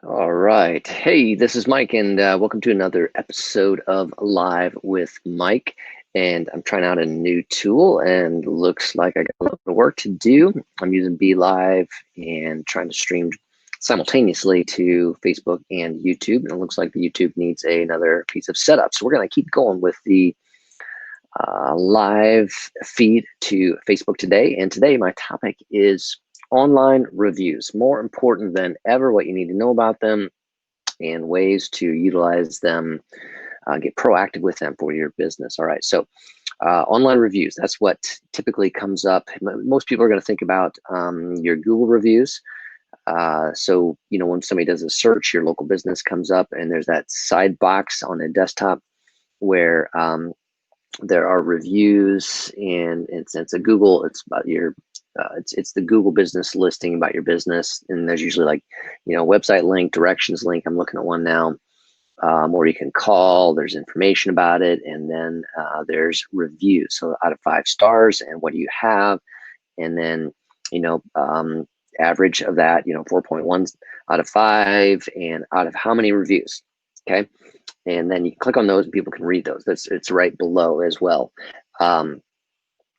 All right. Hey, this is Mike, and welcome to another episode of Live with Mike. And I'm trying out a new tool, and looks like I got a little bit of work to do. I'm using Be Live and trying to stream simultaneously to Facebook and YouTube. And it looks like the YouTube needs another piece of setup. So we're going to keep going with the live feed to Facebook today. And today, my topic is online reviews. More important than ever, what you need to know about them and ways to utilize them, get proactive with them for your business. All right, so online reviews, that's what typically comes up. Most people are going to think about your Google reviews. So, when somebody does a search, your local business comes up and there's that side box on the desktop where there are reviews, and it's a Google, it's about your it's the Google business listing about your business, and there's usually like website link, directions link. I'm looking at one now, or you can call. There's information about it, and then there's reviews. So out of 5 stars, and what do you have, and then average of that, 4.1 out of 5, and out of how many reviews. Okay, and then you click on those and people can read those. It's right below as well.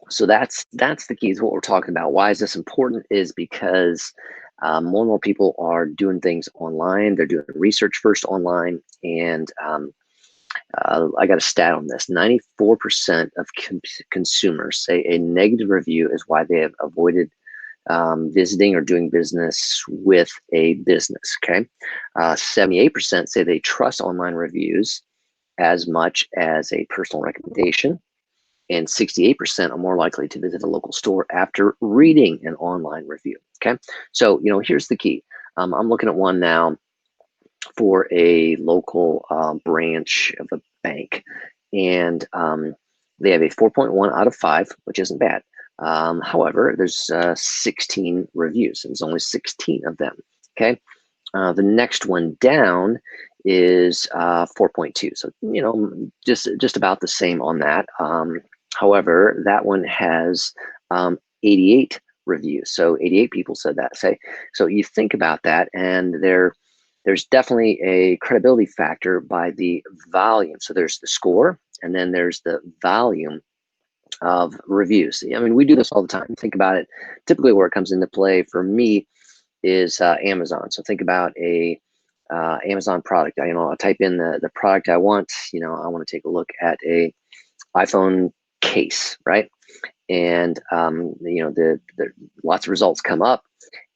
So that's the key to what we're talking about. Why is this important? Is because more and more people are doing things online. They're doing research first online, and I got a stat on this. 94% of consumers say a negative review is why they have avoided visiting or doing business with a business. Okay, 78% say they trust online reviews as much as a personal recommendation, and 68% are more likely to visit a local store after reading an online review. Okay, so here's the key. I'm looking at one now for a local branch of a bank, and they have a 4.1 out of 5, which isn't bad. However, there's 16 reviews, and there's only 16 of them. Okay, the next one down is 4.2, so just about the same on that. However, that one has 88 reviews, so 88 people said that. So you think about that, and there's definitely a credibility factor by the volume. So there's the score, and then there's the volume of reviews. I mean, we do this all the time. Think about it. Typically, where it comes into play for me is Amazon. So think about a Amazon product. I'll type in the product I want. I want to take a look at a iPhone case, right? And the lots of results come up,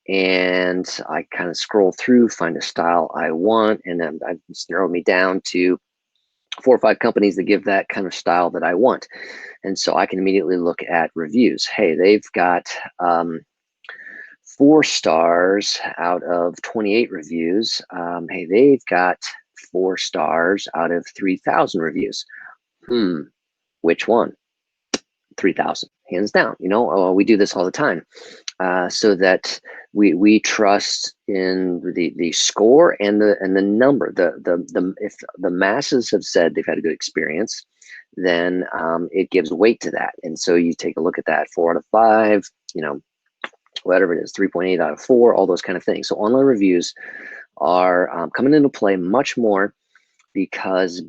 and I kind of scroll through, find a style I want, and then I've narrowed me down to 4 or 5 companies that give that kind of style that I want. And so I can immediately look at reviews. Hey, they've got 4 stars out of 28 reviews. Hey, they've got 4 stars out of 3,000 reviews. Which one? 3,000, hands down. We do this all the time, so that we trust in the score and the number. If the masses have said they've had a good experience, then it gives weight to that. And so you take a look at that. 4 out of 5, whatever it is, 3.8 out of 4, all those kind of things. So online reviews are coming into play much more, because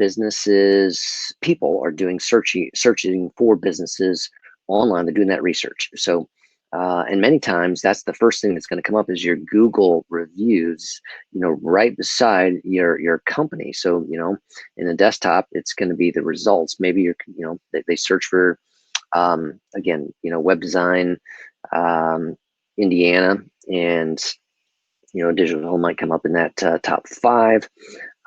people are doing searching for businesses online. They're doing that research. So, and many times that's the first thing that's going to come up is your Google reviews, right beside your company. So, in the desktop, it's going to be the results. Maybe they search for, again, web design, Indiana, and digital home might come up in that top 5.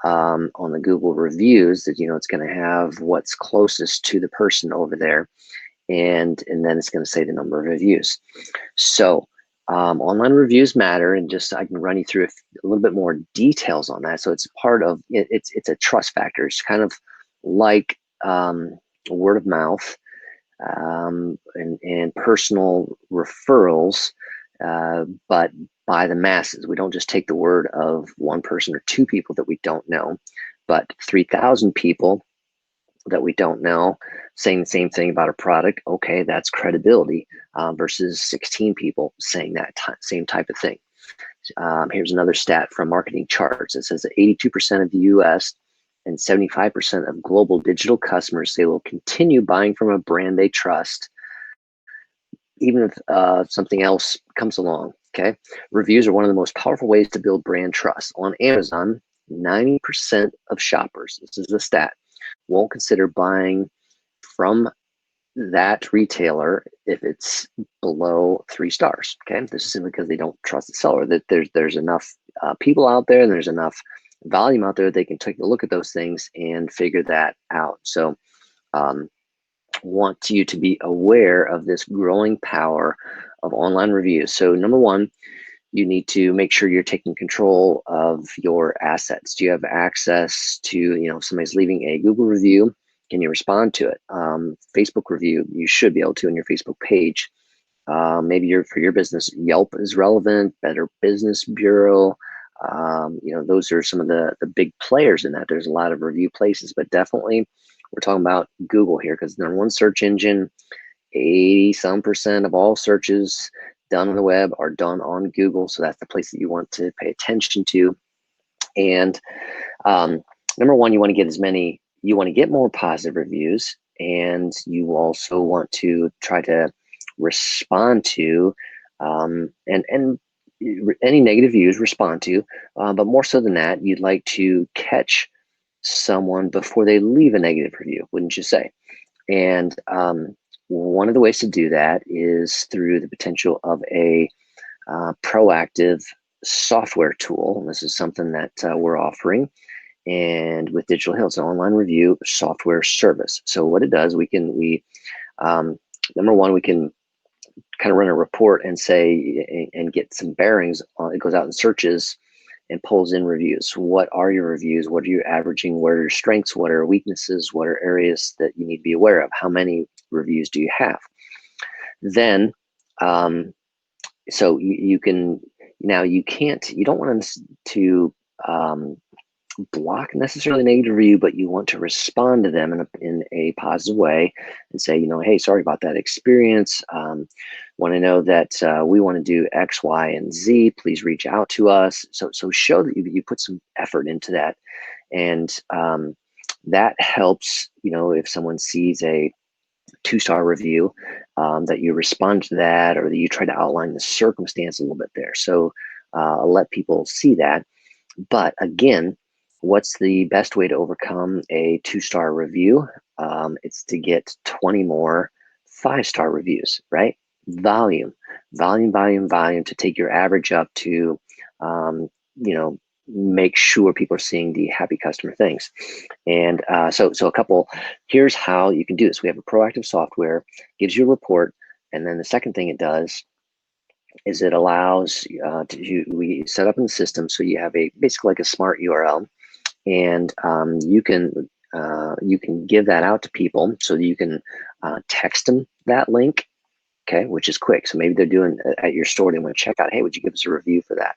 On the Google reviews, that it's going to have what's closest to the person over there, and then it's going to say the number of reviews. So online reviews matter, and just I can run you through a little bit more details on that. So it's part of it. It's a trust factor. It's kind of like word of mouth, and personal referrals, but by the masses. We don't just take the word of one person or 2 people that we don't know, but 3,000 people that we don't know saying the same thing about a product. Okay, that's credibility, versus 16 people saying that same type of thing. Here's another stat from Marketing Charts. It says that 82% of the US and 75% of global digital customers say will continue buying from a brand they trust, even if something else comes along. Okay, reviews are one of the most powerful ways to build brand trust. On Amazon, 90% of shoppers, this is the stat, won't consider buying from that retailer if it's below 3 stars. Okay, this is simply because they don't trust the seller. That there's enough people out there, and there's enough volume out there, they can take a look at those things and figure that out. So want you to be aware of this growing power of online reviews. So number one, you need to make sure you're taking control of your assets. Do you have access to, if somebody's leaving a Google review, can you respond to it? Facebook review, you should be able to on your Facebook page. Maybe for your business, Yelp is relevant, Better Business Bureau. Those are some of the big players in that. There's a lot of review places, but definitely we're talking about Google here, because number one search engine, 80% of all searches done on the web are done on Google. So that's the place that you want to pay attention to. And number one, you want to get more positive reviews, and you also want to try to respond to and any negative views, respond to, but more so than that, you'd like to catch someone before they leave a negative review, wouldn't you say? And one of the ways to do that is through the potential of a proactive software tool. And this is something that we're offering, and with Digital Hill, it's an online review software service. So what it does, number one, we can kind of run a report and say, and get some bearings on, it goes out and searches and pulls in reviews. What are your reviews? What are you averaging? What are your strengths? What are weaknesses? What are areas that you need to be aware of? How many reviews do you have? Then, so you can, now you don't want to block necessarily negative review, but you want to respond to them in a positive way and say, hey, sorry about that experience. Want to know that we want to do X, Y, and Z. Please reach out to us. So show that you put some effort into that, and that helps. If someone sees a 2-star review, that you respond to that, or that you try to outline the circumstance a little bit there. So let people see that. But again, what's the best way to overcome a 2-star review? It's to get 20 more 5-star reviews, right? Volume, to take your average up to, make sure people are seeing the happy customer things. And so here's how you can do this. We have a proactive software, gives you a report. And then the second thing it does is it allows we set up in the system, so you have basically like a smart URL, and you can give that out to people, so that you can text them that link, okay, which is quick. So maybe they're doing at your store, they want to check out, hey, would you give us a review for that?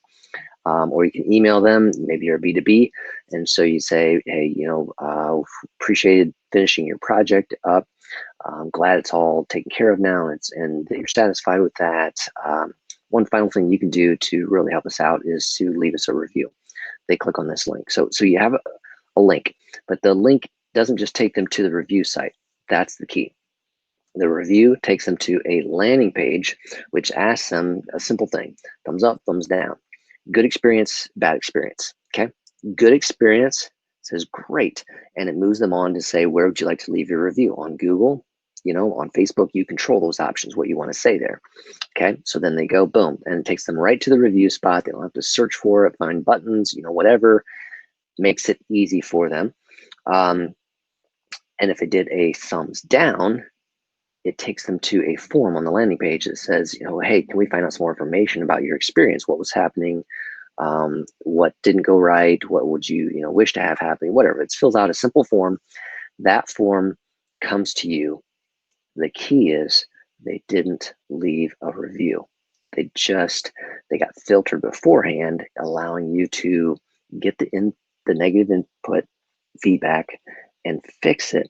Or you can email them, maybe you're a B2B, and so you say, hey, appreciated finishing your project up. I'm glad it's all taken care of now, and that you're satisfied with that. One final thing you can do to really help us out is to leave us a review. They click on this link. So you have a link, but the link doesn't just take them to the review site. That's the key. The review takes them to a landing page, which asks them a simple thing: thumbs up, thumbs down. Good experience, bad experience. Okay. Good experience says great, and it moves them on to say, where would you like to leave your review? On Google, on Facebook, you control those options, what you want to say there. Okay, so then they go, boom, and it takes them right to the review spot. They don't have to search for it, find buttons, whatever. Makes it easy for them. And if it did a thumbs down, it takes them to a form on the landing page that says, hey, can we find out some more information about your experience? What was happening? What didn't go right? What would you, wish to have happen? Whatever. It fills out a simple form. That form comes to you. The key is they didn't leave a review. They got filtered beforehand, allowing you to get the negative input feedback and fix it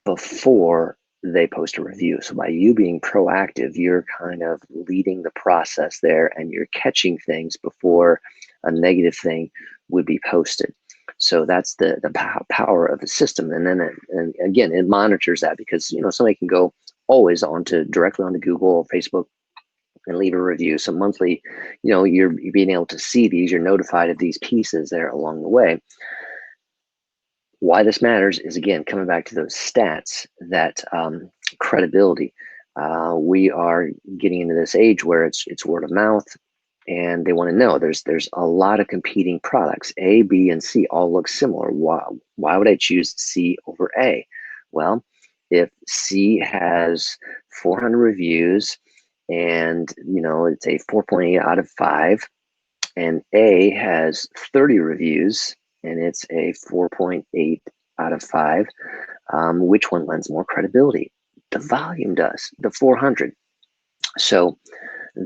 before they post a review. So by you being proactive, you're kind of leading the process there, and you're catching things before a negative thing would be posted. So that's the power of the system. And then and again, it monitors that, because somebody can go always directly onto Google or Facebook and leave a review. So monthly, you're being able to see these. You're notified of these pieces there along the way. Why this matters is, again, coming back to those stats, that credibility. We are getting into this age where it's word of mouth, and they want to know. There's a lot of competing products. A, B, and C all look similar. Why would I choose C over A? Well, if C has 400 reviews and it's a 4.8 out of 5, and A has 30 reviews and it's a 4.8 out of 5, which one lends more credibility? The volume does, the 400. So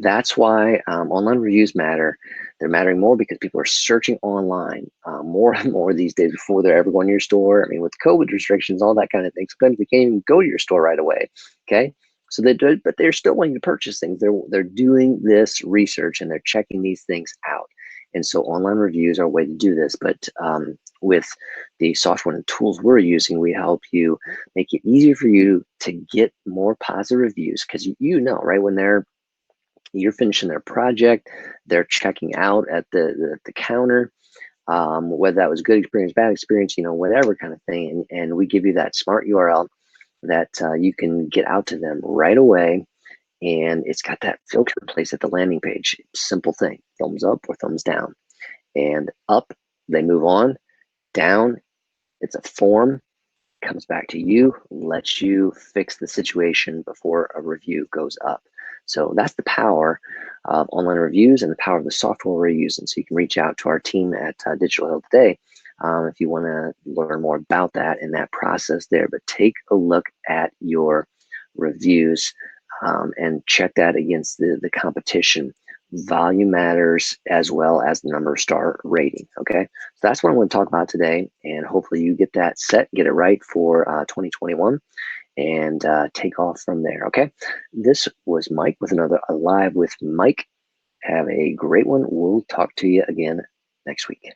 that's why online reviews matter. They're mattering more because people are searching online more and more these days before they're ever going to your store. I mean, with COVID restrictions, all that kind of thing, sometimes they can't even go to your store right away. Okay. So they do, but they're still wanting to purchase things. They're doing this research and they're checking these things out. And so online reviews are a way to do this. But with the software and tools we're using, we help you make it easier for you to get more positive reviews, because right, when you're finishing their project, they're checking out at the counter, whether that was good experience, bad experience, whatever kind of thing. And we give you that smart URL that you can get out to them right away. And it's got that filter in place at the landing page. Simple thing, thumbs up or thumbs down. And up, they move on. Down, it's a form, comes back to you, lets you fix the situation before a review goes up. So that's the power of online reviews and the power of the software we're using. So you can reach out to our team at Digital Health Today if you want to learn more about that and that process there. But take a look at your reviews and check that against the competition. Volume matters as well as the number star rating. Okay, so that's what I'm going to talk about today, and hopefully you get that set, get it right for 2021, and take off from there. Okay, this was Mike with another Alive with Mike. Have a great one. We'll talk to you again next week.